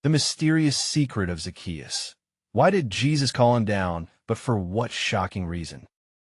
The mysterious secret of Zacchaeus. Why did Jesus call him down, but for what shocking reason?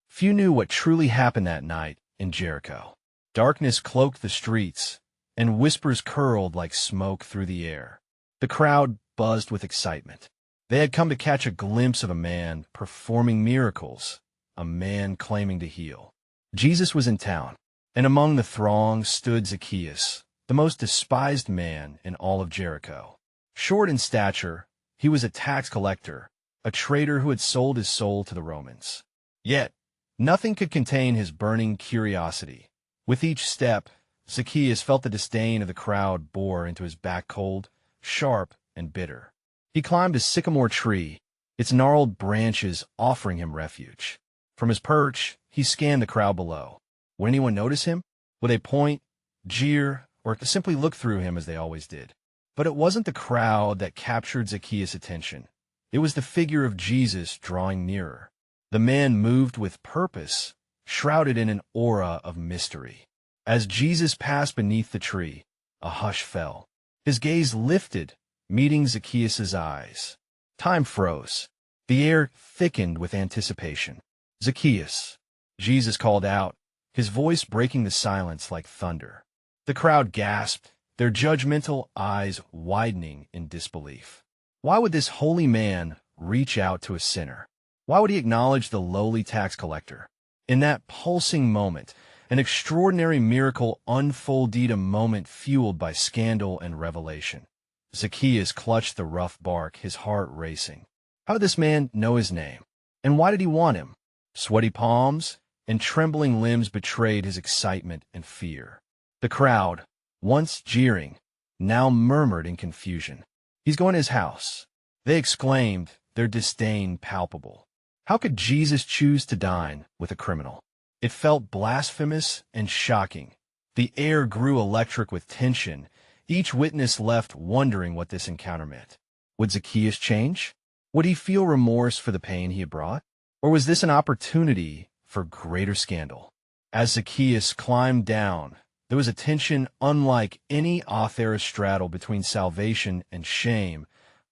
Few knew what truly happened that night in Jericho. Darkness cloaked the streets, and whispers curled like smoke through the air. The crowd buzzed with excitement. They had come to catch a glimpse of a man performing miracles, a man claiming to heal. Jesus was in town, and among the throng stood Zacchaeus, the most despised man in all of Jericho. Short in stature, he was a tax collector, a traitor who had sold his soul to the Romans. Yet, nothing could contain his burning curiosity. With each step, Zacchaeus felt the disdain of the crowd bore into his back cold, sharp, and bitter. He climbed a sycamore tree, its gnarled branches offering him refuge. From his perch, he scanned the crowd below. Would anyone notice him? Would they point, jeer, or simply look through him as they always did? But it wasn't the crowd that captured Zacchaeus' attention. It was the figure of Jesus drawing nearer. The man moved with purpose, shrouded in an aura of mystery. As Jesus passed beneath the tree, a hush fell. His gaze lifted, meeting Zacchaeus' eyes. Time froze. The air thickened with anticipation. "Zacchaeus," Jesus called out, his voice breaking the silence like thunder. The crowd gasped, their judgmental eyes widening in disbelief. Why would this holy man reach out to a sinner? Why would he acknowledge the lowly tax collector? In that pulsing moment, an extraordinary miracle unfolded, a moment fueled by scandal and revelation. Zacchaeus clutched the rough bark, his heart racing. How did this man know his name? And why did he want him? Sweaty palms and trembling limbs betrayed his excitement and fear. The crowd, once jeering, now murmured in confusion. "He's going to his house," they exclaimed, their disdain palpable. How could Jesus choose to dine with a criminal? It felt blasphemous and shocking. The air grew electric with tension, each witness left wondering what this encounter meant. Would Zacchaeus change? Would he feel remorse for the pain he had brought? Or was this an opportunity for greater scandal? As Zacchaeus climbed down, there was a tension unlike any author straddle between salvation and shame,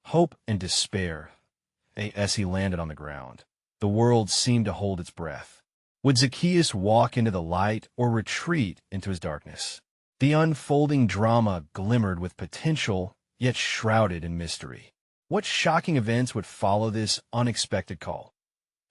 hope and despair. As he landed on the ground, the world seemed to hold its breath. Would Zacchaeus walk into the light or retreat into his darkness? The unfolding drama glimmered with potential, yet shrouded in mystery. What shocking events would follow this unexpected call?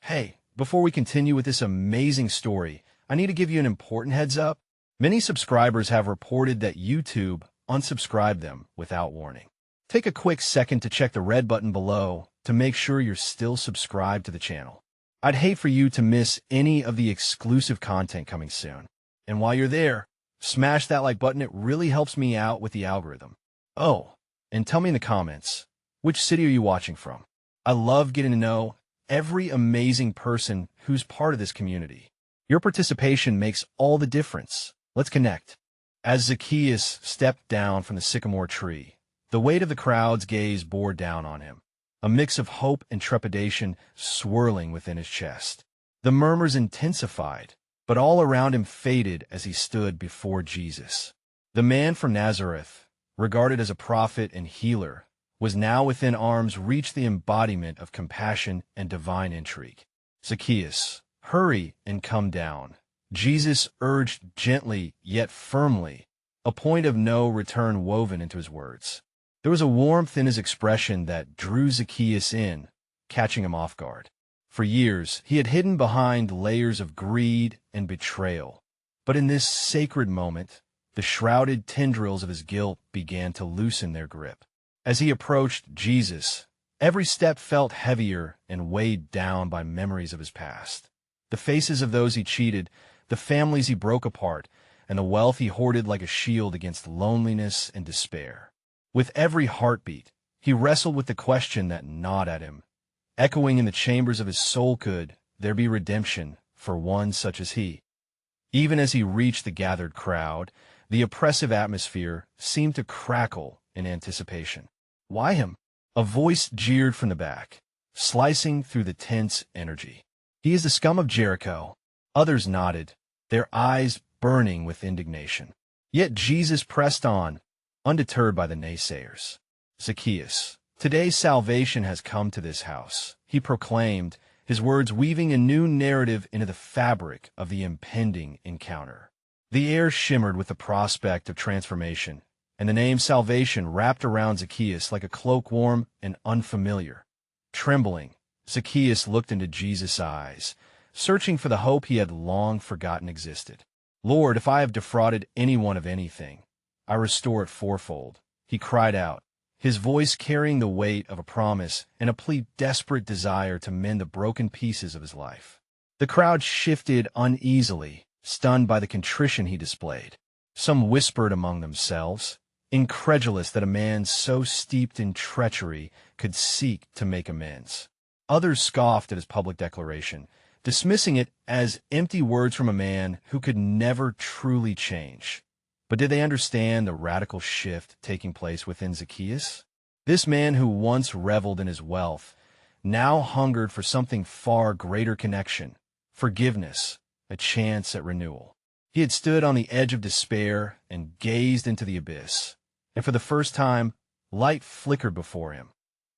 Hey, before we continue with this amazing story, I need to give you an important heads up. Many subscribers have reported that YouTube unsubscribed them without warning. Take a quick second to check the red button below to make sure you're still subscribed to the channel. I'd hate for you to miss any of the exclusive content coming soon. And while you're there, smash that like button. It really helps me out with the algorithm. Oh, and tell me in the comments, which city are you watching from? I love getting to know every amazing person who's part of this community. Your participation makes all the difference. Let's connect. As Zacchaeus stepped down from the sycamore tree, the weight of the crowd's gaze bore down on him, a mix of hope and trepidation swirling within his chest. The murmurs intensified, but all around him faded as he stood before Jesus. The man from Nazareth, regarded as a prophet and healer, was now within arm's reach, the embodiment of compassion and divine intrigue. "Zacchaeus, hurry and come down," Jesus urged gently yet firmly, a point of no return woven into his words. There was a warmth in his expression that drew Zacchaeus in, catching him off guard. For years, he had hidden behind layers of greed and betrayal. But in this sacred moment, the shrouded tendrils of his guilt began to loosen their grip. As he approached Jesus, every step felt heavier and weighed down by memories of his past. The faces of those he cheated, the families he broke apart, and the wealth he hoarded like a shield against loneliness and despair. With every heartbeat, he wrestled with the question that gnawed at him. Echoing in the chambers of his soul, could there be redemption for one such as he? Even as he reached the gathered crowd, the oppressive atmosphere seemed to crackle in anticipation. "Why him?" A voice jeered from the back, slicing through the tense energy. "He is the scum of Jericho." Others nodded, their eyes burning with indignation. Yet Jesus pressed on, undeterred by the naysayers. Zacchaeus, today salvation has come to this house, he proclaimed, his words weaving a new narrative into the fabric of the impending encounter. The air shimmered with the prospect of transformation, and the name salvation wrapped around Zacchaeus like a cloak warm and unfamiliar. Trembling, Zacchaeus looked into Jesus' eyes, searching for the hope he had long forgotten existed. "Lord, if I have defrauded anyone of anything, I restore it fourfold," he cried out, his voice carrying the weight of a promise and a plea desperate desire to mend the broken pieces of his life. The crowd shifted uneasily, stunned by the contrition he displayed. Some whispered among themselves, incredulous that a man so steeped in treachery could seek to make amends. Others scoffed at his public declaration, dismissing it as empty words from a man who could never truly change. But did they understand the radical shift taking place within Zacchaeus? This man who once reveled in his wealth now hungered for something far greater: connection, forgiveness, a chance at renewal. He had stood on the edge of despair and gazed into the abyss, and for the first time, light flickered before him.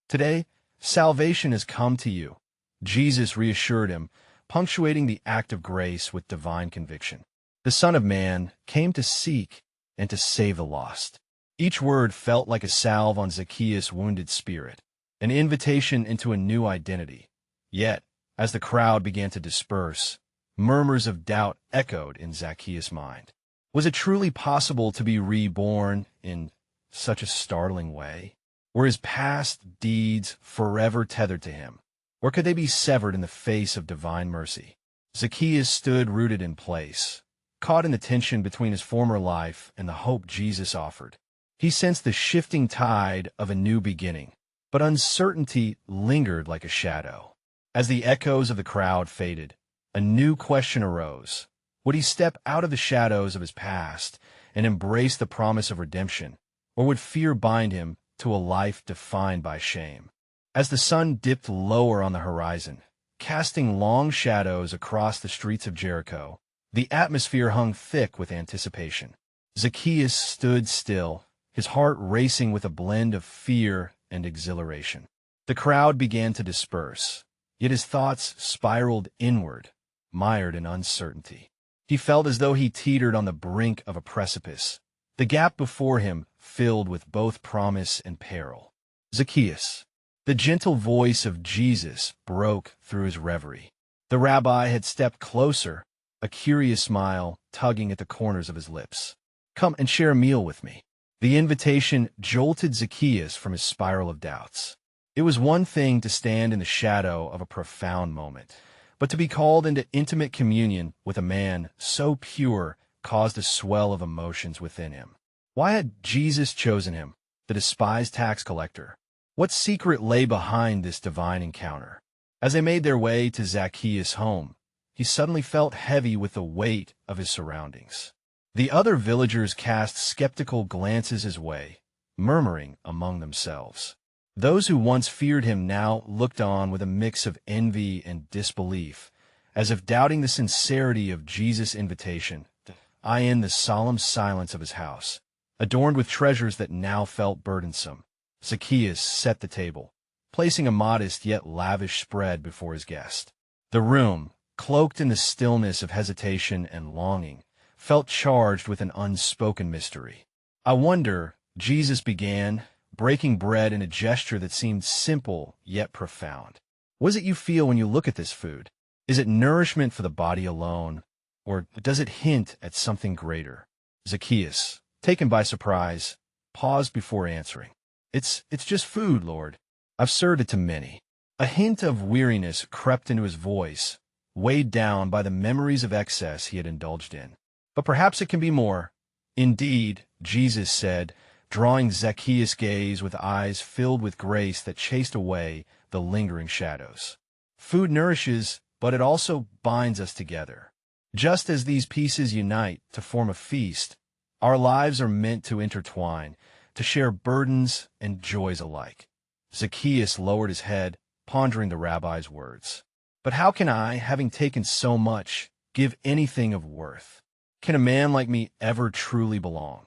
"Today, salvation has come to you," Jesus reassured him, punctuating the act of grace with divine conviction. The Son of Man came to seek and to save the lost. Each word felt like a salve on Zacchaeus' wounded spirit, an invitation into a new identity. Yet, as the crowd began to disperse, murmurs of doubt echoed in Zacchaeus' mind. Was it truly possible to be reborn in such a startling way? Were his past deeds forever tethered to him, or could they be severed in the face of divine mercy? Zacchaeus stood rooted in place, caught in the tension between his former life and the hope Jesus offered. He sensed the shifting tide of a new beginning, but uncertainty lingered like a shadow. As the echoes of the crowd faded, a new question arose. Would he step out of the shadows of his past and embrace the promise of redemption, or would fear bind him to a life defined by shame? As the sun dipped lower on the horizon, casting long shadows across the streets of Jericho, the atmosphere hung thick with anticipation. Zacchaeus stood still, his heart racing with a blend of fear and exhilaration. The crowd began to disperse, yet his thoughts spiraled inward, mired in uncertainty. He felt as though he teetered on the brink of a precipice, the gap before him filled with both promise and peril. "Zacchaeus!" The gentle voice of Jesus broke through his reverie. The rabbi had stepped closer, a curious smile tugging at the corners of his lips. "Come and share a meal with me." The invitation jolted Zacchaeus from his spiral of doubts. It was one thing to stand in the shadow of a profound moment, but to be called into intimate communion with a man so pure caused a swell of emotions within him. Why had Jesus chosen him, the despised tax collector? What secret lay behind this divine encounter? As they made their way to Zacchaeus' home, he suddenly felt heavy with the weight of his surroundings. The other villagers cast skeptical glances his way, murmuring among themselves. Those who once feared him now looked on with a mix of envy and disbelief, as if doubting the sincerity of Jesus' invitation to eye in the solemn silence of his house, adorned with treasures that now felt burdensome. Zacchaeus set the table, placing a modest yet lavish spread before his guest. The room, cloaked in the stillness of hesitation and longing, felt charged with an unspoken mystery. "I wonder," Jesus began, breaking bread in a gesture that seemed simple yet profound. "What is it you feel when you look at this food? Is it nourishment for the body alone, or does it hint at something greater?" Zacchaeus, taken by surprise, paused before answering. It's just food, Lord. I've served it to many." A hint of weariness crept into his voice, weighed down by the memories of excess he had indulged in. "But perhaps it can be more." "Indeed," Jesus said, drawing Zacchaeus' gaze with eyes filled with grace that chased away the lingering shadows. "Food nourishes, but it also binds us together. Just as these pieces unite to form a feast, our lives are meant to intertwine, to share burdens and joys alike." Zacchaeus lowered his head, pondering the rabbi's words. "But how can I, having taken so much, give anything of worth? Can a man like me ever truly belong?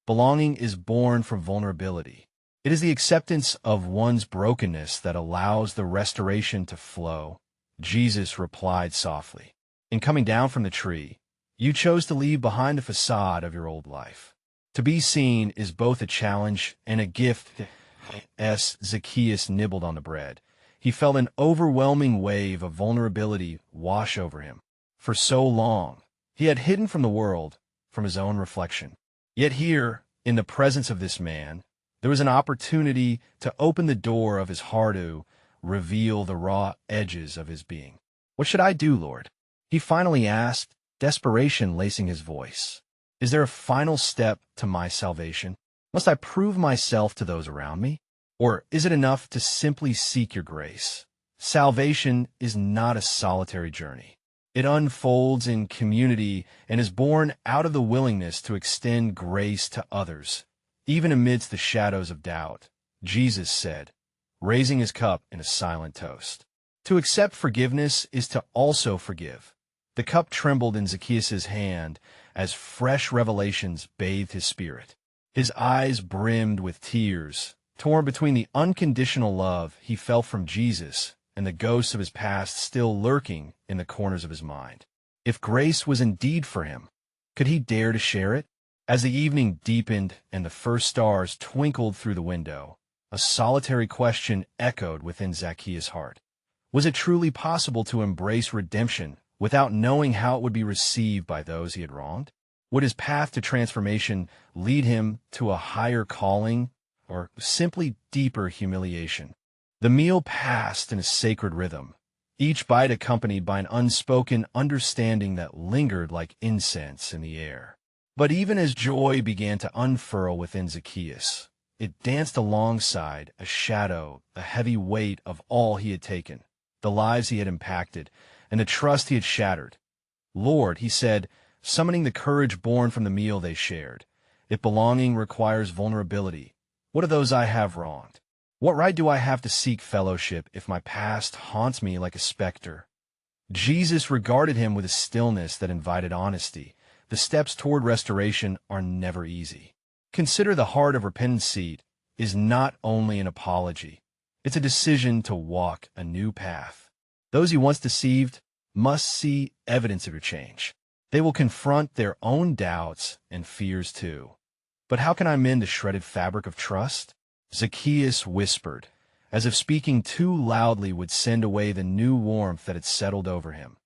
Belonging is born from vulnerability. It is the acceptance of one's brokenness that allows the restoration to flow. Jesus replied softly, "In coming down from the tree, you chose to leave behind the facade of your old life. To be seen is both a challenge and a gift." As Zacchaeus nibbled on the bread, he felt an overwhelming wave of vulnerability wash over him. For so long, he had hidden from the world, from his own reflection. Yet here, in the presence of this man, there was an opportunity to open the door of his heart to reveal the raw edges of his being. "What should I do, Lord?" he finally asked, desperation lacing his voice. "Is there a final step to my salvation? Must I prove myself to those around me? Or is it enough to simply seek your grace?" Salvation is not a solitary journey. It unfolds in community and is born out of the willingness to extend grace to others, even amidst the shadows of doubt. Jesus said, raising his cup in a silent toast. To accept forgiveness is to also forgive. The cup trembled in Zacchaeus' hand as fresh revelations bathed his spirit. His eyes brimmed with tears, torn between the unconditional love he felt from Jesus and the ghosts of his past still lurking in the corners of his mind. If grace was indeed for him, could he dare to share it? As the evening deepened and the first stars twinkled through the window, a solitary question echoed within Zacchaeus' heart. Was it truly possible to embrace redemption without knowing how it would be received by those he had wronged? Would his path to transformation lead him to a higher calling or simply deeper humiliation? The meal passed in a sacred rhythm, each bite accompanied by an unspoken understanding that lingered like incense in the air. But even as joy began to unfurl within Zacchaeus, it danced alongside a shadow, a heavy weight of all he had taken, the lives he had impacted, and the trust he had shattered. "Lord," he said, summoning the courage born from the meal they shared, "if belonging requires vulnerability, what of those I have wronged? What right do I have to seek fellowship if my past haunts me like a specter?" Jesus regarded him with a stillness that invited honesty. The steps toward restoration are never easy. Consider the heart of repentance seat is not only an apology, it's a decision to walk a new path. Those you once deceived must see evidence of your change. They will confront their own doubts and fears too. "But how can I mend the shredded fabric of trust?" Zacchaeus whispered, as if speaking too loudly would send away the new warmth that had settled over him.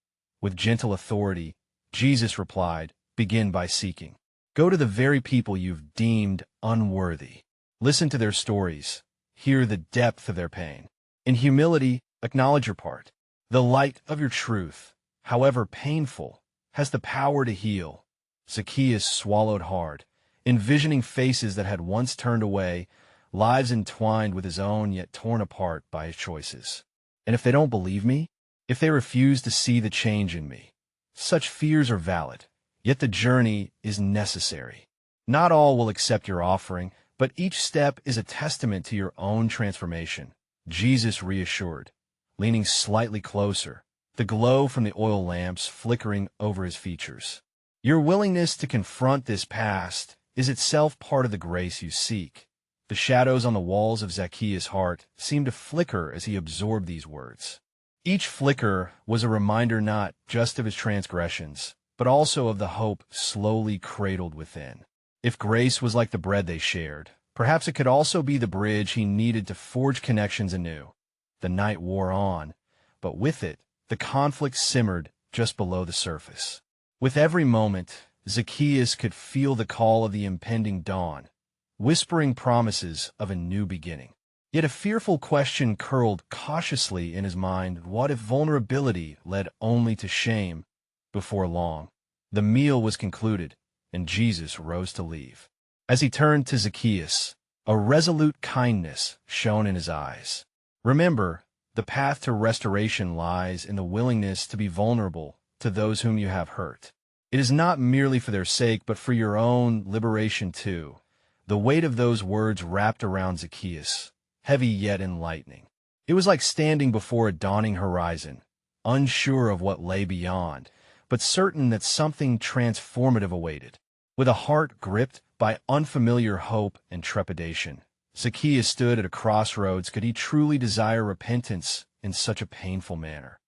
With gentle authority, Jesus replied, "Begin by seeking. Go to the very people you've deemed unworthy. Listen to their stories. Hear the depth of their pain. In humility, acknowledge your part. The light of your truth, however painful, has the power to heal." Zacchaeus swallowed hard, envisioning faces that had once turned away, lives entwined with his own yet torn apart by his choices. "And if they don't believe me? If they refuse to see the change in me?" Such fears are valid, yet the journey is necessary. Not all will accept your offering, but each step is a testament to your own transformation. Jesus reassured, leaning slightly closer, the glow from the oil lamps flickering over his features. Your willingness to confront this past is itself part of the grace you seek. The shadows on the walls of Zacchaeus' heart seemed to flicker as he absorbed these words. Each flicker was a reminder not just of his transgressions, but also of the hope slowly cradled within. If grace was like the bread they shared, perhaps it could also be the bridge he needed to forge connections anew. The night wore on, but with it, the conflict simmered just below the surface. With every moment, Zacchaeus could feel the call of the impending dawn, whispering promises of a new beginning. Yet a fearful question curled cautiously in his mind: what if vulnerability led only to shame? Before long, the meal was concluded, and Jesus rose to leave. As he turned to Zacchaeus, a resolute kindness shone in his eyes. "Remember, the path to restoration lies in the willingness to be vulnerable to those whom you have hurt. It is not merely for their sake, but for your own liberation too." The weight of those words wrapped around Zacchaeus, heavy yet enlightening. It was like standing before a dawning horizon, unsure of what lay beyond, but certain that something transformative awaited. With a heart gripped by unfamiliar hope and trepidation, Zacchaeus stood at a crossroads. Could he truly desire repentance in such a painful manner?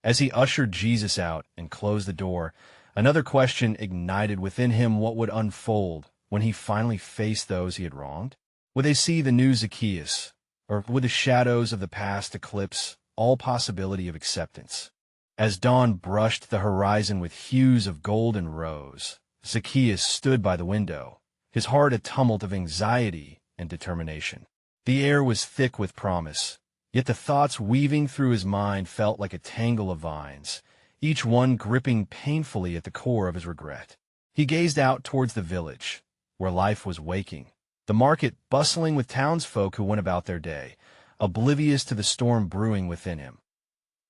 As he ushered Jesus out and closed the door, another question ignited within him: what would unfold when he finally faced those he had wronged? Would they see the new Zacchaeus, or would the shadows of the past eclipse all possibility of acceptance? As dawn brushed the horizon with hues of gold and rose, Zacchaeus stood by the window, his heart a tumult of anxiety and determination. The air was thick with promise, yet the thoughts weaving through his mind felt like a tangle of vines, each one gripping painfully at the core of his regret. He gazed out towards the village, where life was waking, the market bustling with townsfolk who went about their day, oblivious to the storm brewing within him.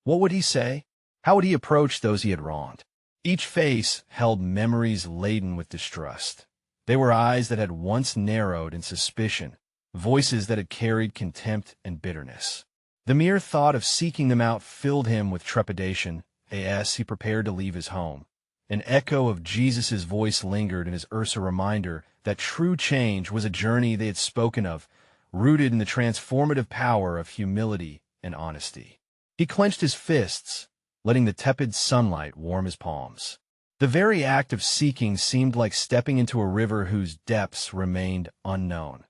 What would he say? How would he approach those he had wronged? Each face held memories laden with distrust. They were eyes that had once narrowed in suspicion, voices that had carried contempt and bitterness. The mere thought of seeking them out filled him with trepidation as he prepared to leave his home. An echo of Jesus' voice lingered in his ears, a reminder that true change was a journey they had spoken of, rooted in the transformative power of humility and honesty. He clenched his fists, letting the tepid sunlight warm his palms. The very act of seeking seemed like stepping into a river whose depths remained unknown.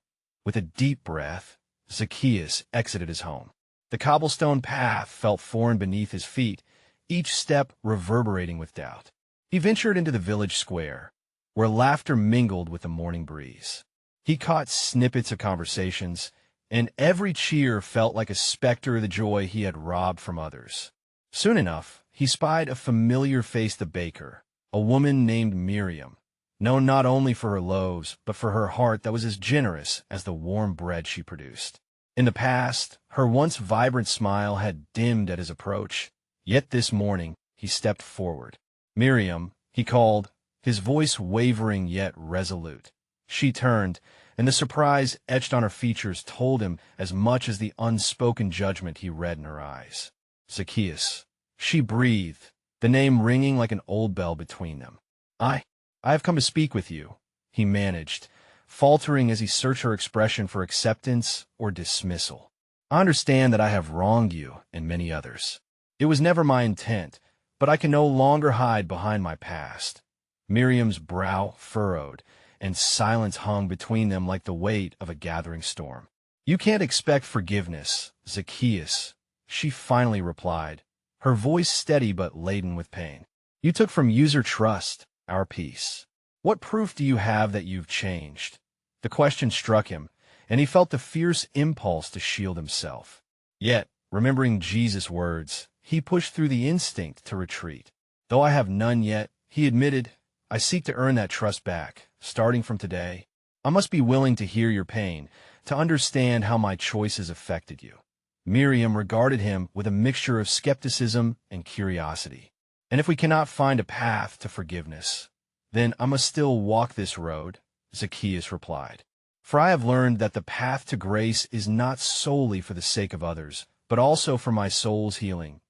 With a deep breath, Zacchaeus exited his home. The cobblestone path felt foreign beneath his feet, each step reverberating with doubt. He ventured into the village square, where laughter mingled with the morning breeze. He caught snippets of conversations, and every cheer felt like a specter of the joy he had robbed from others. Soon enough, he spied a familiar face: the baker, a woman named Miriam, known not only for her loaves, but for her heart that was as generous as the warm bread she produced. In the past, her once vibrant smile had dimmed at his approach, yet this morning he stepped forward. "Miriam," he called, his voice wavering yet resolute. She turned, and the surprise etched on her features told him as much as the unspoken judgment he read in her eyes. "Zacchaeus," she breathed, the name ringing like an old bell between them. I have come to speak with you," he managed, faltering as he searched her expression for acceptance or dismissal. "I understand that I have wronged you and many others. It was never my intent, but I can no longer hide behind my past." Miriam's brow furrowed, and silence hung between them like the weight of a gathering storm. "You can't expect forgiveness, Zacchaeus," she finally replied, her voice steady but laden with pain. "You took from user trust, our peace. What proof do you have that you've changed?" The question struck him, and he felt the fierce impulse to shield himself. Yet, remembering Jesus' words, he pushed through the instinct to retreat. "Though I have none yet," he admitted, "I seek to earn that trust back, starting from today. I must be willing to hear your pain, to understand how my choices affected you." Miriam regarded him with a mixture of skepticism and curiosity. "And if we cannot find a path to forgiveness, then I must still walk this road," Zacchaeus replied. "For I have learned that the path to grace is not solely for the sake of others, but also for my soul's healing."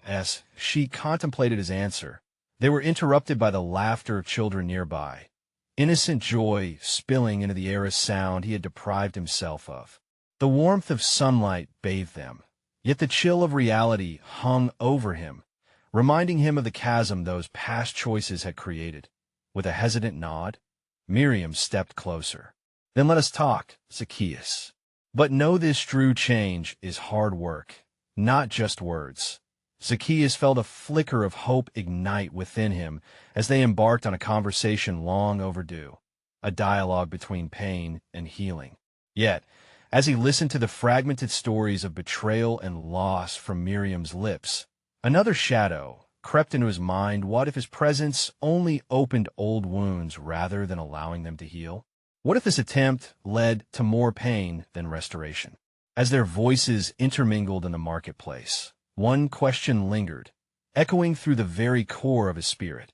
As she contemplated his answer, they were interrupted by the laughter of children nearby, innocent joy spilling into the air, a sound he had deprived himself of. The warmth of sunlight bathed them, yet the chill of reality hung over him, reminding him of the chasm those past choices had created. With a hesitant nod, Miriam stepped closer. "Then let us talk, Zacchaeus. But know this: true change is hard work, not just words." Zacchaeus felt a flicker of hope ignite within him as they embarked on a conversation long overdue, a dialogue between pain and healing. Yet, as he listened to the fragmented stories of betrayal and loss from Miriam's lips, another shadow crept into his mind. What if his presence only opened old wounds rather than allowing them to heal? What if this attempt led to more pain than restoration? As their voices intermingled in the marketplace, one question lingered, echoing through the very core of his spirit.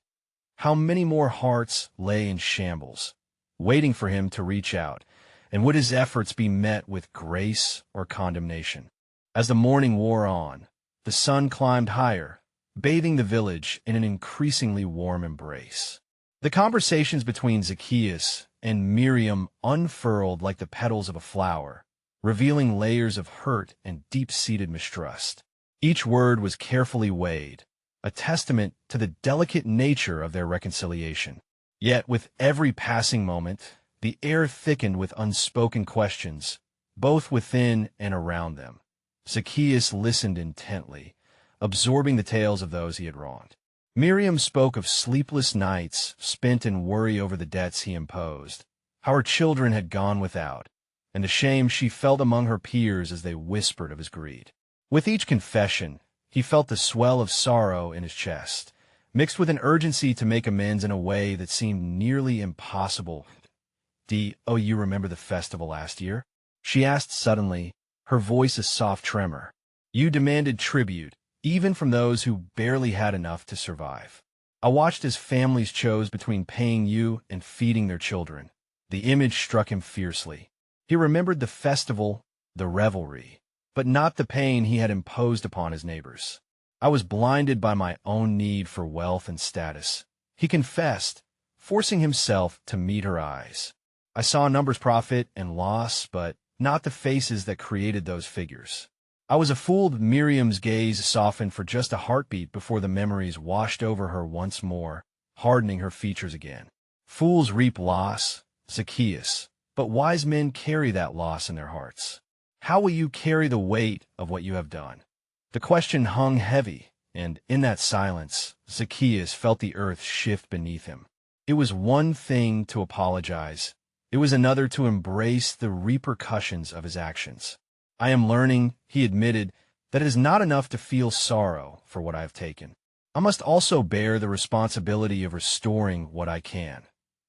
How many more hearts lay in shambles, waiting for him to reach out, and would his efforts be met with grace or condemnation? As the morning wore on, the sun climbed higher, bathing the village in an increasingly warm embrace. The conversations between Zacchaeus and Miriam unfurled like the petals of a flower, revealing layers of hurt and deep-seated mistrust. Each word was carefully weighed, a testament to the delicate nature of their reconciliation. Yet with every passing moment, the air thickened with unspoken questions, both within and around them. Zacchaeus listened intently, absorbing the tales of those he had wronged. Miriam spoke of sleepless nights spent in worry over the debts he imposed, how her children had gone without, and the shame she felt among her peers as they whispered of his greed. With each confession, he felt the swell of sorrow in his chest, mixed with an urgency to make amends in a way that seemed nearly impossible. "Oh, you remember the festival last year?" she asked suddenly, her voice a soft tremor. "You demanded tribute, even from those who barely had enough to survive. I watched as families chose between paying you and feeding their children." The image struck him fiercely. He remembered the festival, the revelry, but not the pain he had imposed upon his neighbors. "I was blinded by my own need for wealth and status," he confessed, forcing himself to meet her eyes. "I saw numbers profit and loss, but not the faces that created those figures." I was a fool. Miriam's gaze softened for just a heartbeat before the memories washed over her once more, hardening her features again. "Fools reap loss, Zacchaeus, but wise men carry that loss in their hearts. How will you carry the weight of what you have done?" The question hung heavy, and in that silence, Zacchaeus felt the earth shift beneath him. It was one thing to apologize. It was another to embrace the repercussions of his actions. "I am learning," he admitted, "that it is not enough to feel sorrow for what I have taken. I must also bear the responsibility of restoring what I can."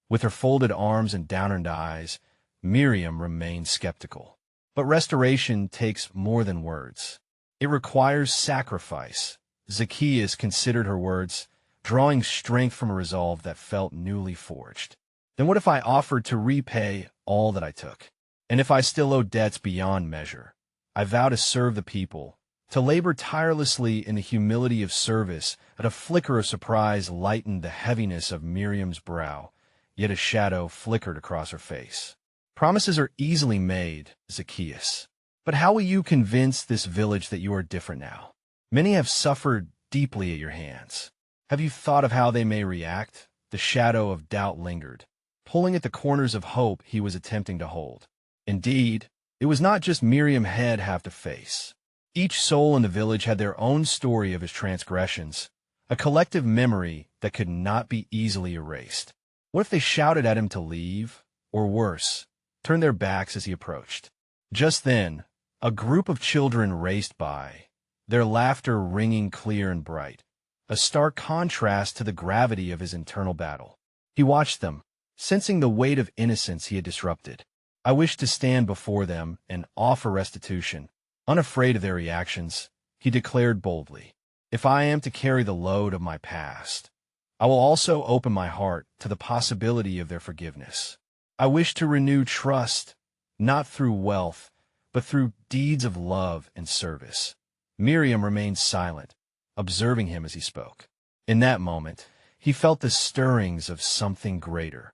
With her folded arms and downcast eyes, Miriam remained skeptical. But restoration takes more than words. It requires sacrifice. Zacchaeus considered her words, drawing strength from a resolve that felt newly forged. "Then what if I offered to repay all that I took? And if I still owe debts beyond measure? I vow to serve the people, to labor tirelessly in the humility of service." At a flicker of surprise lightened the heaviness of Miriam's brow, yet a shadow flickered across her face. "Promises are easily made, Zacchaeus. But how will you convince this village that you are different now? Many have suffered deeply at your hands. Have you thought of how they may react?" The shadow of doubt lingered, pulling at the corners of hope he was attempting to hold. Indeed, it was not just Miriam had to face. Each soul in the village had their own story of his transgressions, a collective memory that could not be easily erased. What if they shouted at him to leave, or worse, turned their backs as he approached? Just then, a group of children raced by, their laughter ringing clear and bright, a stark contrast to the gravity of his internal battle. He watched them, sensing the weight of innocence he had disrupted. "I wish to stand before them and offer restitution, unafraid of their reactions," he declared boldly. "If I am to carry the load of my past, I will also open my heart to the possibility of their forgiveness. I wish to renew trust, not through wealth, but through deeds of love and service." Miriam remained silent, observing him as he spoke. In that moment, he felt the stirrings of something greater,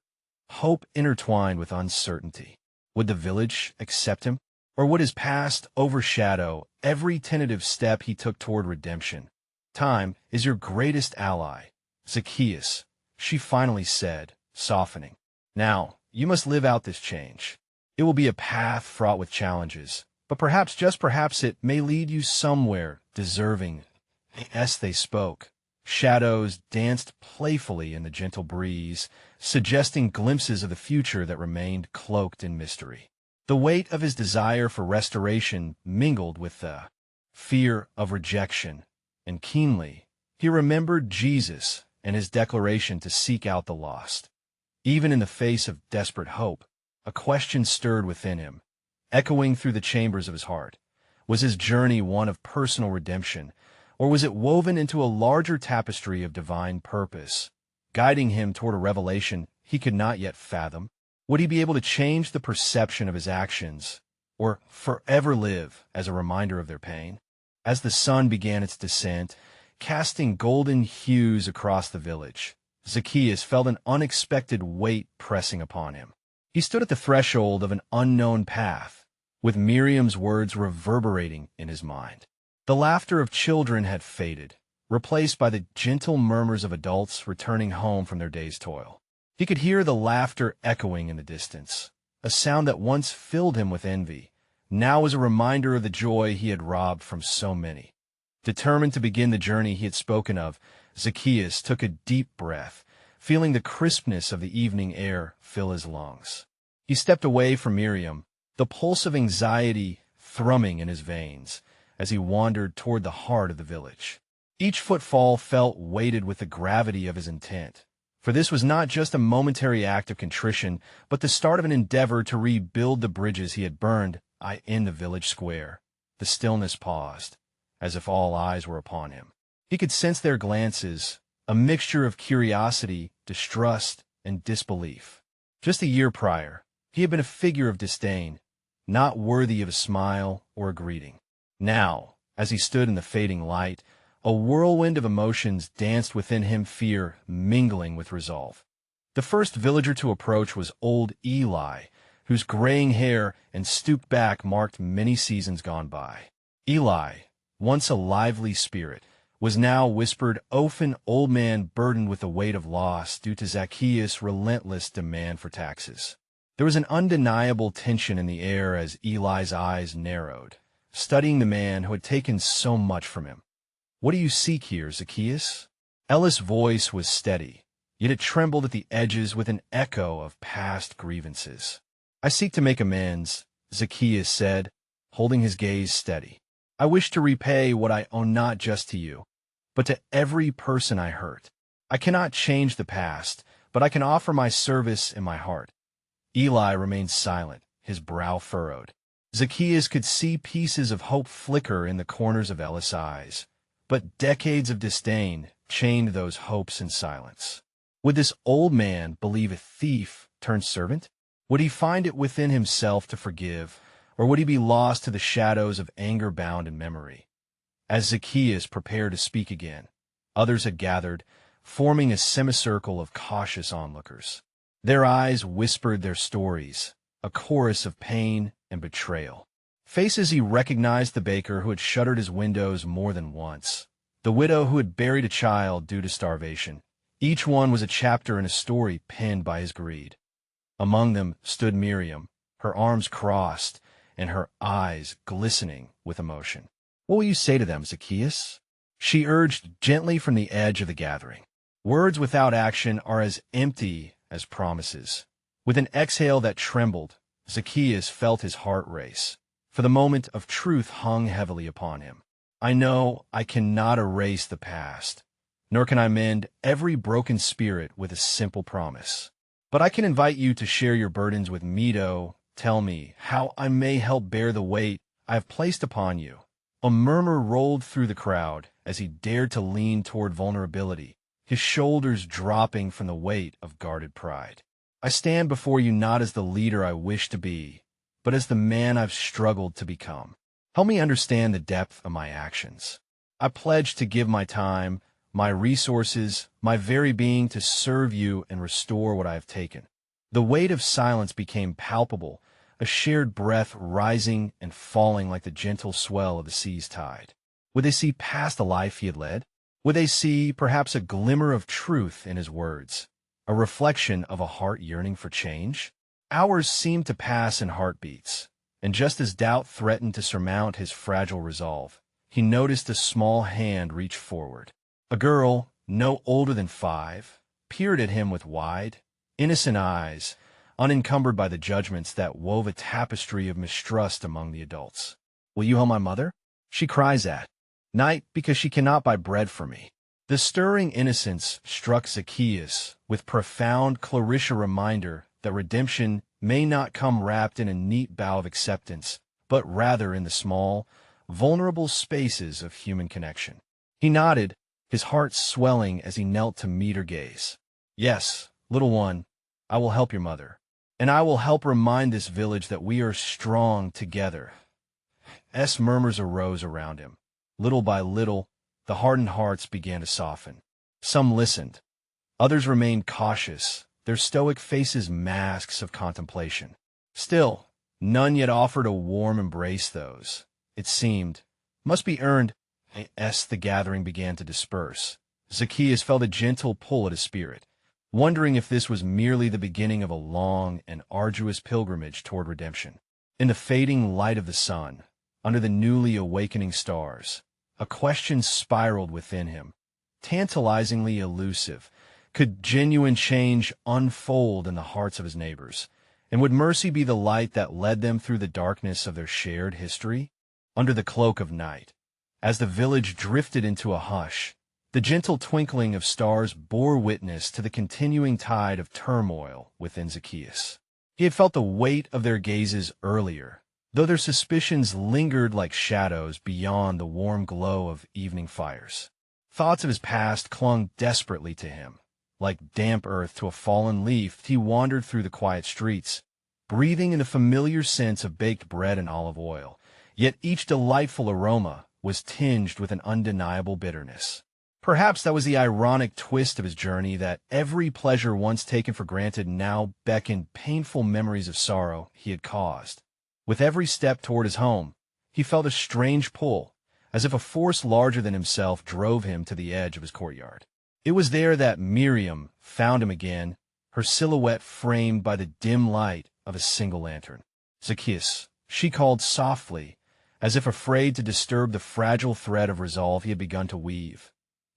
hope intertwined with uncertainty. Would the village accept him? Or would his past overshadow every tentative step he took toward redemption? "Time is your greatest ally, Zacchaeus," she finally said, softening. "Now, you must live out this change. It will be a path fraught with challenges, but perhaps, just perhaps, it may lead you somewhere deserving." As they spoke, shadows danced playfully in the gentle breeze, suggesting glimpses of the future that remained cloaked in mystery. The weight of his desire for restoration mingled with the fear of rejection, and keenly, he remembered Jesus and his declaration to seek out the lost. Even in the face of desperate hope, a question stirred within him, echoing through the chambers of his heart. Was his journey one of personal redemption, or was it woven into a larger tapestry of divine purpose, guiding him toward a revelation he could not yet fathom? Would he be able to change the perception of his actions, or forever live as a reminder of their pain? As the sun began its descent, casting golden hues across the village, Zacchaeus felt an unexpected weight pressing upon him. He stood at the threshold of an unknown path, with Miriam's words reverberating in his mind. The laughter of children had faded, replaced by the gentle murmurs of adults returning home from their day's toil. He could hear the laughter echoing in the distance, a sound that once filled him with envy, now was a reminder of the joy he had robbed from so many. Determined to begin the journey he had spoken of, Zacchaeus took a deep breath, feeling the crispness of the evening air fill his lungs. He stepped away from Miriam, the pulse of anxiety thrumming in his veins, as he wandered toward the heart of the village. Each footfall felt weighted with the gravity of his intent, for this was not just a momentary act of contrition, but the start of an endeavor to rebuild the bridges he had burned in the village square. The stillness paused, as if all eyes were upon him. He could sense their glances, a mixture of curiosity, distrust, and disbelief. Just a year prior, he had been a figure of disdain, not worthy of a smile or a greeting. Now, as he stood in the fading light, a whirlwind of emotions danced within him, fear mingling with resolve. The first villager to approach was old Eli, whose graying hair and stooped back marked many seasons gone by. Eli, once a lively spirit, was now whispered, often old man burdened with the weight of loss due to Zacchaeus' relentless demand for taxes. There was an undeniable tension in the air as Eli's eyes narrowed, studying the man who had taken so much from him. "What do you seek here, Zacchaeus?" Ella's voice was steady, yet it trembled at the edges with an echo of past grievances. "I seek to make amends," Zacchaeus said, holding his gaze steady. "I wish to repay what I owe not just to you, but to every person I hurt. I cannot change the past, but I can offer my service and my heart." Eli remained silent, his brow furrowed. Zacchaeus could see pieces of hope flicker in the corners of Ella's eyes, but decades of disdain chained those hopes in silence. Would this old man believe a thief turned servant? Would he find it within himself to forgive, or would he be lost to the shadows of anger bound in memory? As Zacchaeus prepared to speak again, others had gathered, forming a semicircle of cautious onlookers. Their eyes whispered their stories, a chorus of pain and betrayal. Faces he recognized: the baker who had shuttered his windows more than once, the widow who had buried a child due to starvation. Each one was a chapter in a story penned by his greed. Among them stood Miriam, her arms crossed and her eyes glistening with emotion. "What will you say to them, Zacchaeus?" she urged gently from the edge of the gathering. Words without action are as empty as promises. With an exhale that trembled, Zacchaeus felt his heart race, for the moment of truth hung heavily upon him. "I know I cannot erase the past, nor can I mend every broken spirit with a simple promise. But I can invite you to share your burdens with me. Tell me how I may help bear the weight I have placed upon you." A murmur rolled through the crowd as he dared to lean toward vulnerability, his shoulders dropping from the weight of guarded pride. "I stand before you not as the leader I wish to be, but as the man I've struggled to become. Help me understand the depth of my actions. I pledge to give my time, my resources, my very being to serve you and restore what I have taken." The weight of silence became palpable, a shared breath rising and falling like the gentle swell of the sea's tide. Would they see past the life he had led? Would they see perhaps a glimmer of truth in his words, a reflection of a heart yearning for change? Hours seemed to pass in heartbeats, and just as doubt threatened to surmount his fragile resolve, he noticed a small hand reach forward. A girl, no older than 5, peered at him with wide, innocent eyes, unencumbered by the judgments that wove a tapestry of mistrust among the adults. "Will you help my mother?" she cries at night, "because she cannot buy bread for me." The stirring innocence struck Zacchaeus with profound Clarissa reminder that redemption may not come wrapped in a neat bow of acceptance, but rather in the small, vulnerable spaces of human connection. He nodded, his heart swelling as he knelt to meet her gaze. "Yes, little one, I will help your mother, and I will help remind this village that we are strong together." Murmurs arose around him. Little by little, the hardened hearts began to soften. Some listened, Others remained cautious, their stoic faces masks of contemplation. Still, none yet offered a warm embrace. Those, it seemed, must be earned. As the gathering began to disperse, Zacchaeus felt a gentle pull at his spirit, wondering if this was merely the beginning of a long and arduous pilgrimage toward redemption. In the fading light of the sun, under the newly awakening stars, a question spiraled within him, tantalizingly elusive. Could genuine change unfold in the hearts of his neighbors? And would mercy be the light that led them through the darkness of their shared history? Under the cloak of night, as the village drifted into a hush, the gentle twinkling of stars bore witness to the continuing tide of turmoil within Zacchaeus. He had felt the weight of their gazes earlier, though their suspicions lingered like shadows beyond the warm glow of evening fires. Thoughts of his past clung desperately to him. Like damp earth to a fallen leaf, he wandered through the quiet streets, breathing in the familiar sense of baked bread and olive oil. Yet each delightful aroma was tinged with an undeniable bitterness. Perhaps that was the ironic twist of his journey, that every pleasure once taken for granted now beckoned painful memories of sorrow he had caused. With every step toward his home, he felt a strange pull, as if a force larger than himself drove him to the edge of his courtyard. It was there that Miriam found him again, her silhouette framed by the dim light of a single lantern. "Zacchaeus," she called softly, as if afraid to disturb the fragile thread of resolve he had begun to weave.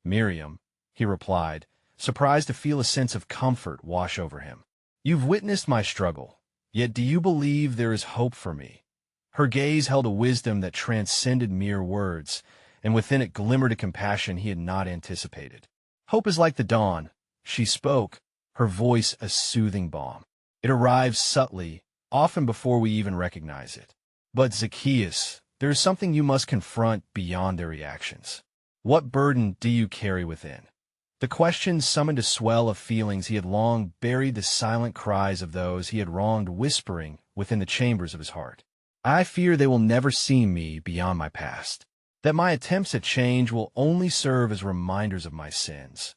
"Miriam," he replied, surprised to feel a sense of comfort wash over him. "You've witnessed my struggle, yet do you believe there is hope for me?" Her gaze held a wisdom that transcended mere words, and within it glimmered a compassion he had not anticipated. "Hope is like the dawn," she spoke, her voice a soothing balm. "It arrives subtly, often before we even recognize it. But Zacchaeus, there is something you must confront beyond their reactions. What burden do you carry within?" The question summoned a swell of feelings he had long buried, the silent cries of those he had wronged whispering within the chambers of his heart. "I fear they will never see me beyond my past, that my attempts at change will only serve as reminders of my sins."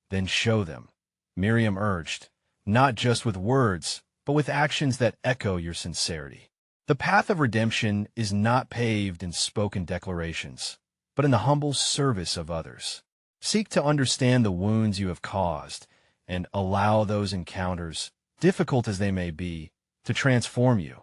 "Then show them," Miriam urged, "not just with words, but with actions that echo your sincerity. The path of redemption is not paved in spoken declarations, but in the humble service of others. Seek to understand the wounds you have caused, and allow those encounters, difficult as they may be, to transform you."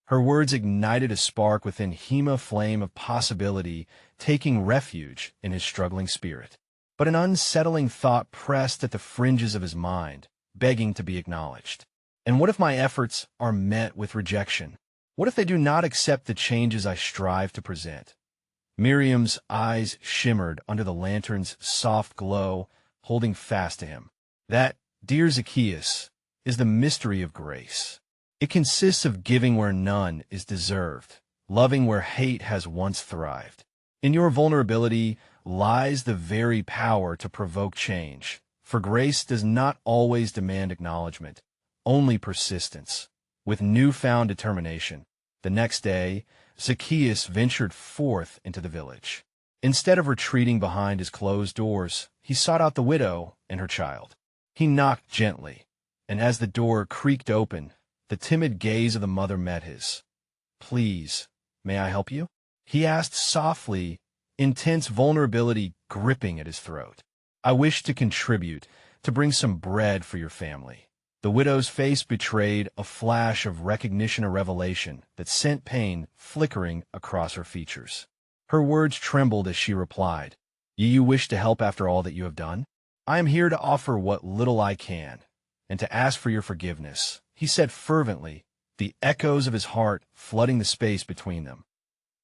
Her words ignited a spark within him, a flame of possibility taking refuge in his struggling spirit. But an unsettling thought pressed at the fringes of his mind, begging to be acknowledged. And what if my efforts are met with rejection? What if they do not accept the changes I strive to present? Miriam's eyes shimmered under the lantern's soft glow, holding fast to him. "That, dear Zacchaeus, is the mystery of grace. It consists of giving where none is deserved, loving where hate has once thrived. In your vulnerability lies the very power to provoke change, for grace does not always demand acknowledgement, only persistence." With newfound determination, the next day, Zacchaeus ventured forth into the village. Instead of retreating behind his closed doors, he sought out the widow and her child. He knocked gently, and as the door creaked open, the timid gaze of the mother met his. "Please, may I help you?" he asked softly, intense vulnerability gripping at his throat. "I wish to contribute, to bring some bread for your family." The widow's face betrayed a flash of recognition, a revelation that sent pain flickering across her features. Her words trembled as she replied, "You wish to help after all that you have done? I am here to offer what little I can, and to ask for your forgiveness," he said fervently, the echoes of his heart flooding the space between them.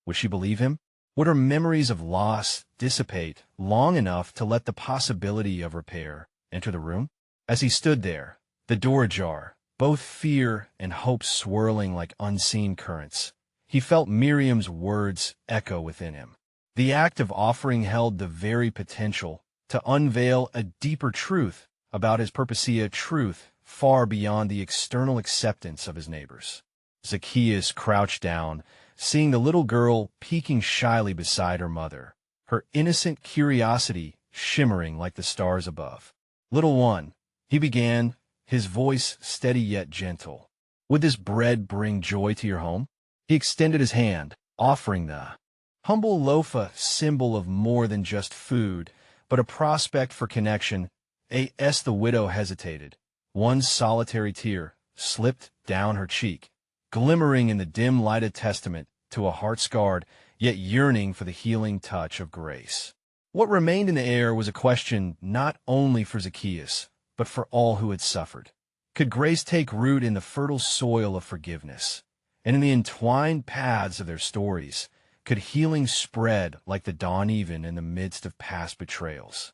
Would she believe him? Would her memories of loss dissipate long enough to let the possibility of repair enter the room? As he stood there, the door ajar, both fear and hope swirling like unseen currents, he felt Miriam's words echo within him. The act of offering held the very potential to unveil a deeper truth about his purpose, a truth far beyond the external acceptance of his neighbors. Zacchaeus crouched down, seeing the little girl peeking shyly beside her mother, her innocent curiosity shimmering like the stars above. "Little one," he began, his voice steady yet gentle. "Would this bread bring joy to your home?" He extended his hand, offering the humble loaf, a symbol of more than just food, but a prospect for connection. The widow hesitated. One solitary tear slipped down her cheek, glimmering in the dim light, a testament to a heart scarred, yet yearning for the healing touch of grace. What remained in the air was a question not only for Zacchaeus, but for all who had suffered. Could grace take root in the fertile soil of forgiveness? And in the entwined paths of their stories, could healing spread like the dawn even in the midst of past betrayals?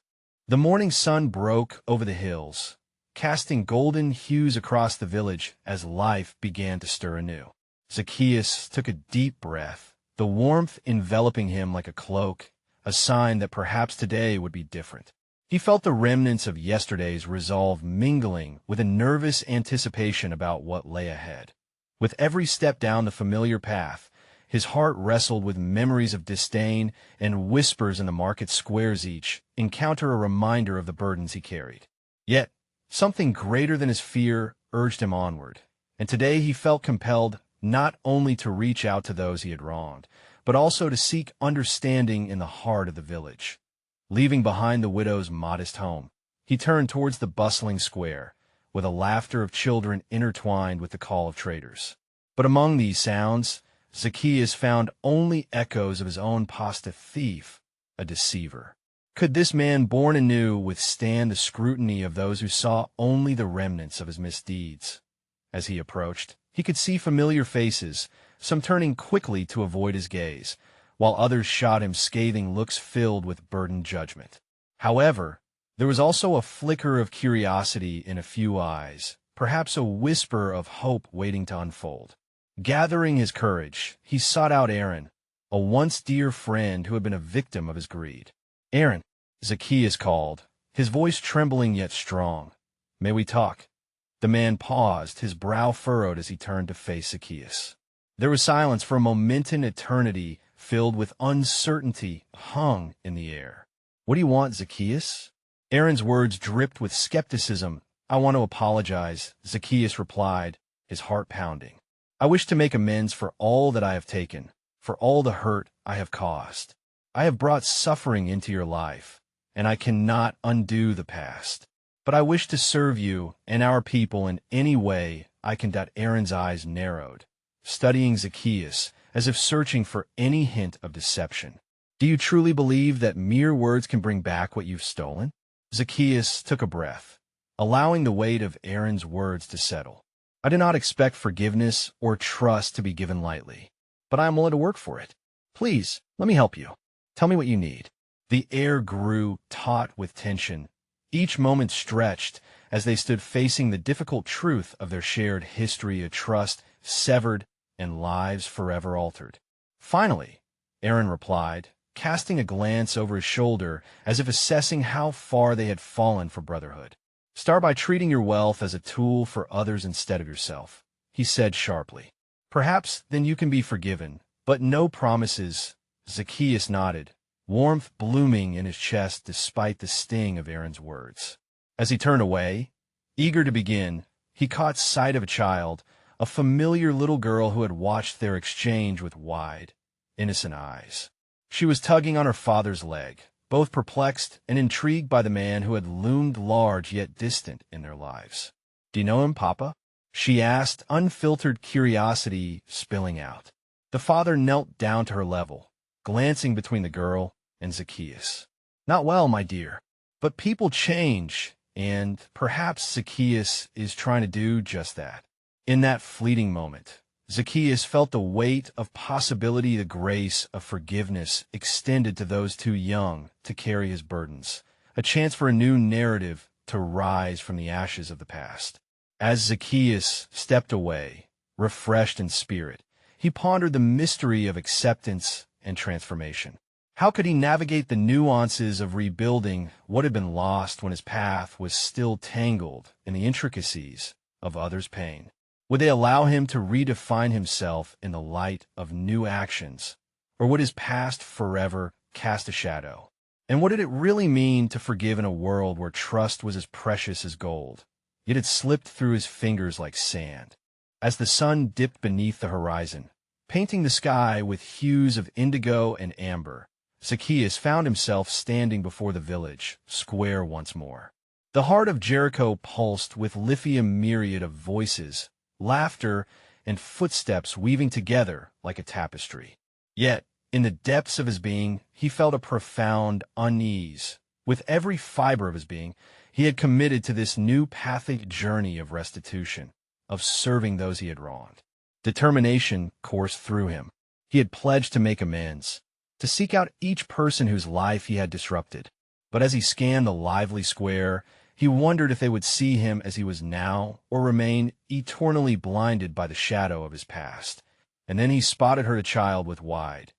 The morning sun broke over the hills, casting golden hues across the village as life began to stir anew. Zacchaeus took a deep breath, the warmth enveloping him like a cloak, a sign that perhaps today would be different. He felt the remnants of yesterday's resolve mingling with a nervous anticipation about what lay ahead. With every step down the familiar path, his heart wrestled with memories of disdain and whispers in the market squares, each encounter a reminder of the burdens he carried. Yet, something greater than his fear urged him onward, and today he felt compelled not only to reach out to those he had wronged, but also to seek understanding in the heart of the village. Leaving behind the widow's modest home, he turned towards the bustling square, with a laughter of children intertwined with the call of traders. But among these sounds, Zacchaeus found only echoes of his own past: a thief, a deceiver. Could this man born anew withstand the scrutiny of those who saw only the remnants of his misdeeds? As he approached, he could see familiar faces, some turning quickly to avoid his gaze, while others shot him scathing looks filled with burdened judgment. However, there was also a flicker of curiosity in a few eyes, perhaps a whisper of hope waiting to unfold. Gathering his courage, he sought out Aaron, a once dear friend who had been a victim of his greed. "Aaron," Zacchaeus called, his voice trembling yet strong. "May we talk?" The man paused, his brow furrowed as he turned to face Zacchaeus. There was silence for a moment. An eternity filled with uncertainty hung in the air. "What do you want, Zacchaeus?" Aaron's words dripped with skepticism. "I want to apologize," Zacchaeus replied, his heart pounding. "I wish to make amends for all that I have taken, for all the hurt I have caused. I have brought suffering into your life, and I cannot undo the past. But I wish to serve you and our people in any way I can." Aaron's eyes narrowed, studying Zacchaeus as if searching for any hint of deception. "Do you truly believe that mere words can bring back what you've stolen?" Zacchaeus took a breath, allowing the weight of Aaron's words to settle. "I do not expect forgiveness or trust to be given lightly, but I am willing to work for it. Please, let me help you. Tell me what you need." The air grew taut with tension. Each moment stretched as they stood facing the difficult truth of their shared history, a trust severed and lives forever altered. Finally, Aaron replied, casting a glance over his shoulder as if assessing how far they had fallen for brotherhood. "Start by treating your wealth as a tool for others instead of yourself," he said sharply. "Perhaps then you can be forgiven, but no promises." Zacchaeus nodded, warmth blooming in his chest despite the sting of Aaron's words. As he turned away, eager to begin, he caught sight of a child, a familiar little girl who had watched their exchange with wide, innocent eyes. She was tugging on her father's leg, both perplexed and intrigued by the man who had loomed large yet distant in their lives. "Do you know him, Papa?" she asked, unfiltered curiosity spilling out. The father knelt down to her level, glancing between the girl and Zacchaeus. "Not well, my dear. But people change, and perhaps Zacchaeus is trying to do just that." In that fleeting moment, Zacchaeus felt the weight of possibility, the grace of forgiveness extended to those too young to carry his burdens, a chance for a new narrative to rise from the ashes of the past. As Zacchaeus stepped away, refreshed in spirit, he pondered the mystery of acceptance and transformation. How could he navigate the nuances of rebuilding what had been lost when his path was still tangled in the intricacies of others' pain? Would they allow him to redefine himself in the light of new actions, or would his past forever cast a shadow? And what did it really mean to forgive in a world where trust was as precious as gold? Yet it slipped through his fingers like sand. As the sun dipped beneath the horizon, painting the sky with hues of indigo and amber, Zacchaeus found himself standing before the village square once more. The heart of Jericho pulsed with lithium myriad of voices, laughter, and footsteps weaving together like a tapestry. Yet, in the depths of his being, he felt a profound unease. With every fiber of his being, he had committed to this new pathic journey of restitution, of serving those he had wronged. Determination coursed through him. He had pledged to make amends, to seek out each person whose life he had disrupted. But as he scanned the lively square, he wondered if they would see him as he was now, or remain eternally blinded by the shadow of his past. And then he spotted her, a child with wide,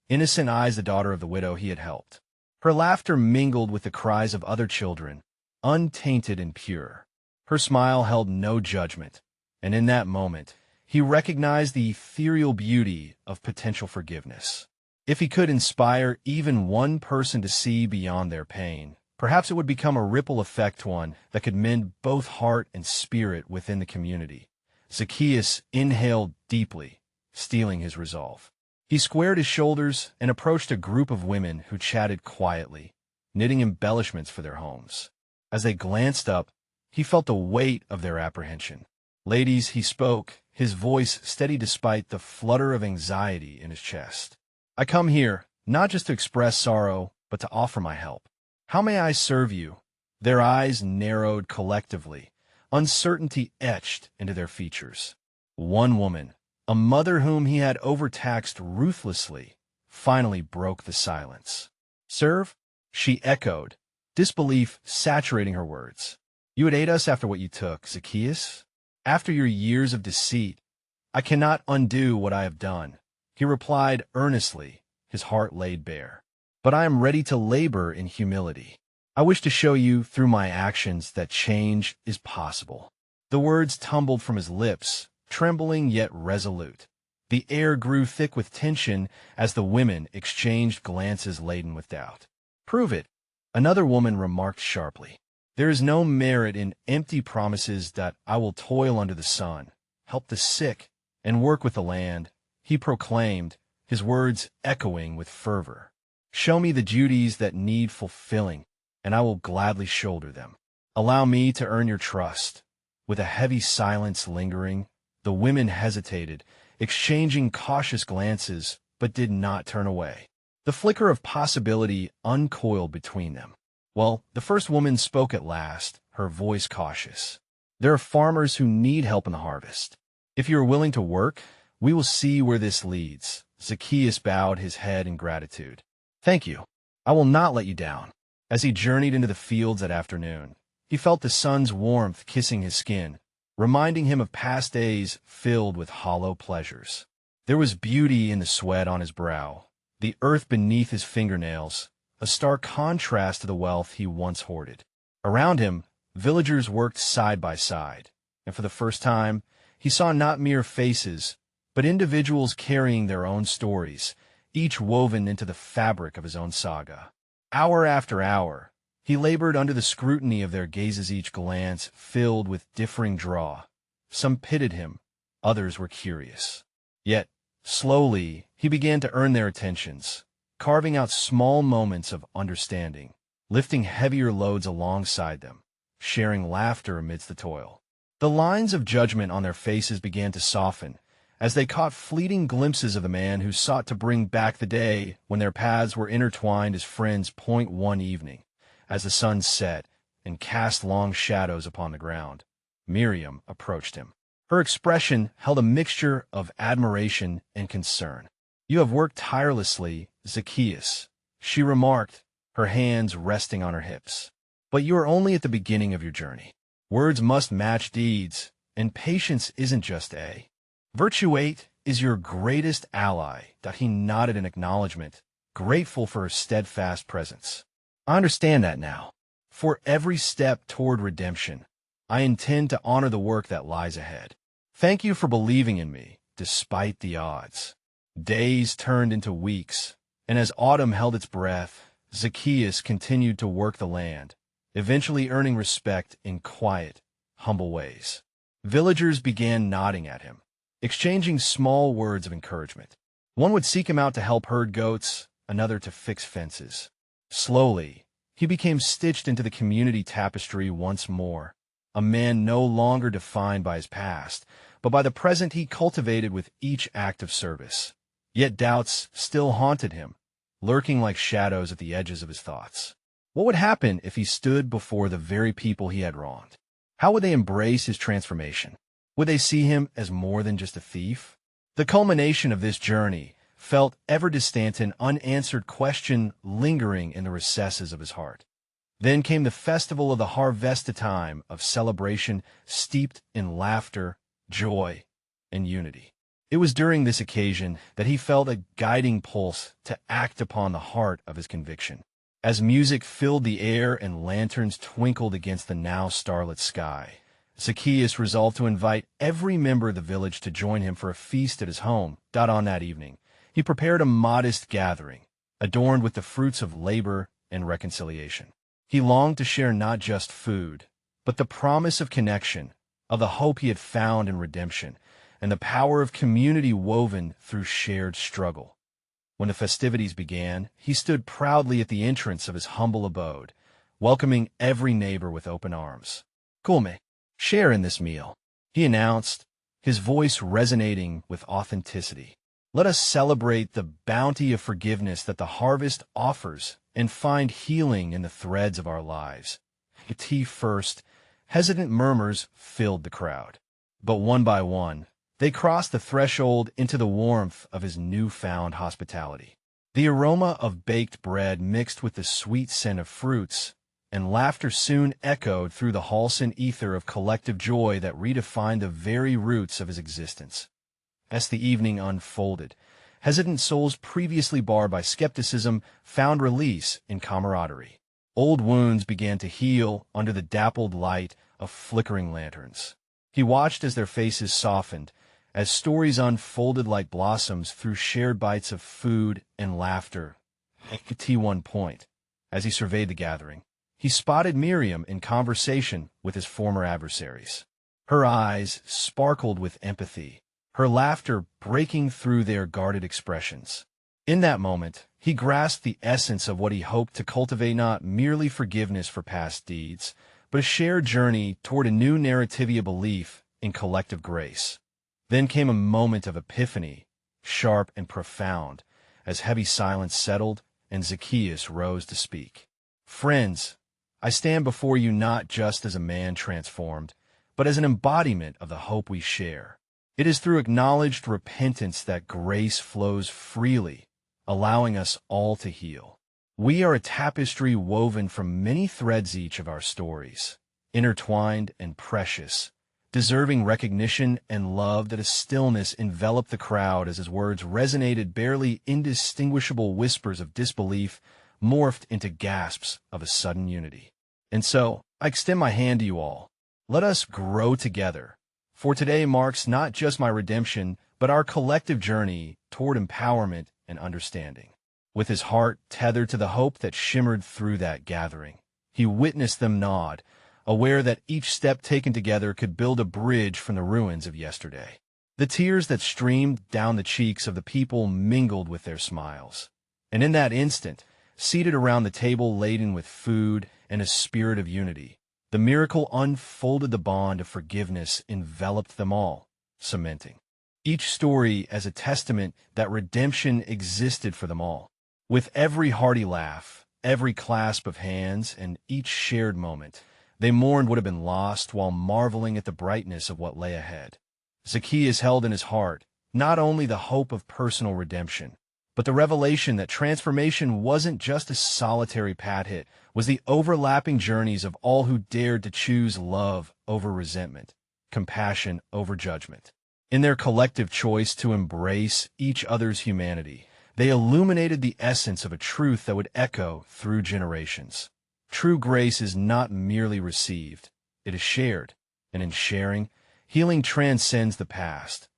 innocent eyes, the daughter of the widow he had helped. Her laughter mingled with the cries of other children, untainted and pure. Her smile held no judgment, and in that moment, he recognized the ethereal beauty of potential forgiveness. If he could inspire even one person to see beyond their pain, perhaps it would become a ripple effect, one that could mend both heart and spirit within the community. Zacchaeus inhaled deeply, steeling his resolve. He squared his shoulders and approached a group of women who chatted quietly, knitting embellishments for their homes. As they glanced up, he felt the weight of their apprehension. "Ladies," he spoke, his voice steady despite the flutter of anxiety in his chest. "I come here, not just to express sorrow, but to offer my help. How may I serve you?" Their eyes narrowed collectively, uncertainty etched into their features. One woman, a mother whom he had overtaxed ruthlessly, finally broke the silence. "Serve?" she echoed, disbelief saturating her words. "You would aid us after what you took, Zacchaeus? After your years of deceit? I cannot undo what I have done," he replied earnestly, his heart laid bare. "But I am ready to labor in humility. I wish to show you through my actions that change is possible." The words tumbled from his lips, trembling yet resolute. The air grew thick with tension as the women exchanged glances laden with doubt. "Prove it," another woman remarked sharply. "There is no merit in empty promises that I will toil under the sun, help the sick, and work with the land," he proclaimed, his words echoing with fervor. "Show me the duties that need fulfilling, and I will gladly shoulder them. Allow me to earn your trust." With a heavy silence lingering, the women hesitated, exchanging cautious glances, but did not turn away. The flicker of possibility uncoiled between them. Well, the first woman spoke at last, her voice cautious. "There are farmers who need help in the harvest. If you are willing to work, we will see where this leads." Zacchaeus bowed his head in gratitude. "Thank you. I will not let you down." As he journeyed into the fields that afternoon, he felt the sun's warmth kissing his skin, reminding him of past days filled with hollow pleasures. There was beauty in the sweat on his brow, the earth beneath his fingernails, a stark contrast to the wealth he once hoarded. Around him, villagers worked side by side, and for the first time, he saw not mere faces, but individuals carrying their own stories, each woven into the fabric of his own saga. Hour after hour, he labored under the scrutiny of their gazes, each glance filled with differing draw. Some pitied him, others were curious. Yet, slowly, he began to earn their attentions, carving out small moments of understanding, lifting heavier loads alongside them, sharing laughter amidst the toil. The lines of judgment on their faces began to soften, as they caught fleeting glimpses of the man who sought to bring back the day when their paths were intertwined as friends. One evening, as the sun set and cast long shadows upon the ground, Miriam approached him. Her expression held a mixture of admiration and concern. "You have worked tirelessly, Zacchaeus," she remarked, her hands resting on her hips. "But you are only at the beginning of your journey. Words must match deeds, and patience isn't just a virtue. Eight is your greatest ally." He nodded in acknowledgement, grateful for her steadfast presence. "I understand that now. For every step toward redemption, I intend to honor the work that lies ahead. Thank you for believing in me, despite the odds." Days turned into weeks, and as autumn held its breath, Zacchaeus continued to work the land, eventually earning respect in quiet, humble ways. Villagers began nodding at him, exchanging small words of encouragement. One would seek him out to help herd goats, another to fix fences. Slowly, he became stitched into the community tapestry once more, a man no longer defined by his past, but by the present he cultivated with each act of service. Yet doubts still haunted him, lurking like shadows at the edges of his thoughts. What would happen if he stood before the very people he had wronged? How would they embrace his transformation? Would they see him as more than just a thief? The culmination of this journey felt ever distant, an unanswered question lingering in the recesses of his heart. Then came the festival of the harvest, a time of celebration steeped in laughter, joy, and unity. It was during this occasion that he felt a guiding pulse to act upon the heart of his conviction. As music filled the air and lanterns twinkled against the now starlit sky, Zacchaeus resolved to invite every member of the village to join him for a feast at his home. On that evening, he prepared a modest gathering, adorned with the fruits of labor and reconciliation. He longed to share not just food, but the promise of connection, of the hope he had found in redemption, and the power of community woven through shared struggle. When the festivities began, he stood proudly at the entrance of his humble abode, welcoming every neighbor with open arms. "Come, share in this meal," he announced, his voice resonating with authenticity. "Let us celebrate the bounty of forgiveness that the harvest offers and find healing in the threads of our lives." Tea first, hesitant murmurs filled the crowd. But one by one, they crossed the threshold into the warmth of his newfound hospitality. The aroma of baked bread mixed with the sweet scent of fruits, and laughter soon echoed through the halcyon ether of collective joy that redefined the very roots of his existence. As the evening unfolded, hesitant souls previously barred by skepticism found release in camaraderie. Old wounds began to heal under the dappled light of flickering lanterns. He watched as their faces softened, as stories unfolded like blossoms through shared bites of food and laughter. At one point, as he surveyed the gathering, he spotted Miriam in conversation with his former adversaries. Her eyes sparkled with empathy, her laughter breaking through their guarded expressions. In that moment, he grasped the essence of what he hoped to cultivate, not merely forgiveness for past deeds, but a shared journey toward a new narrativia belief in collective grace. Then came a moment of epiphany, sharp and profound, as heavy silence settled and Zacchaeus rose to speak. "Friends, I stand before you not just as a man transformed, but as an embodiment of the hope we share. It is through acknowledged repentance that grace flows freely, allowing us all to heal. We are a tapestry woven from many threads, each of our stories, intertwined and precious, deserving recognition and love." That a stillness enveloped the crowd as his words resonated, barely indistinguishable whispers of disbelief morphed into gasps of a sudden unity. "And so, I extend my hand to you all. Let us grow together, for today marks not just my redemption, but our collective journey toward empowerment and understanding." With his heart tethered to the hope that shimmered through that gathering, he witnessed them nod, aware that each step taken together could build a bridge from the ruins of yesterday. The tears that streamed down the cheeks of the people mingled with their smiles. And in that instant, seated around the table laden with food and a spirit of unity, the miracle unfolded. The bond of forgiveness enveloped them all, cementing each story as a testament that redemption existed for them all. With every hearty laugh, every clasp of hands, and each shared moment, they mourned what had been lost while marveling at the brightness of what lay ahead. Zacchaeus held in his heart not only the hope of personal redemption, but the revelation that transformation wasn't just a solitary path, it was the overlapping journeys of all who dared to choose love over resentment, compassion over judgment. In their collective choice to embrace each other's humanity, they illuminated the essence of a truth that would echo through generations. True grace is not merely received, it is shared, and in sharing, healing transcends the past.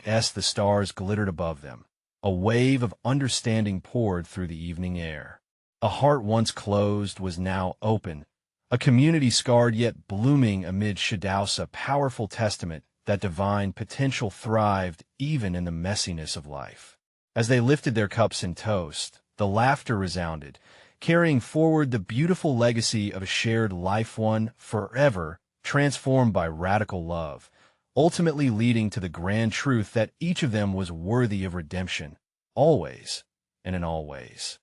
As the stars glittered above them, a wave of understanding poured through the evening air. A heart once closed was now open, a community scarred yet blooming amid shadows, a powerful testament that divine potential thrived even in the messiness of life. As they lifted their cups in toast, the laughter resounded, carrying forward the beautiful legacy of a shared life, one forever transformed by radical love, ultimately leading to the grand truth that each of them was worthy of redemption, always and in all ways.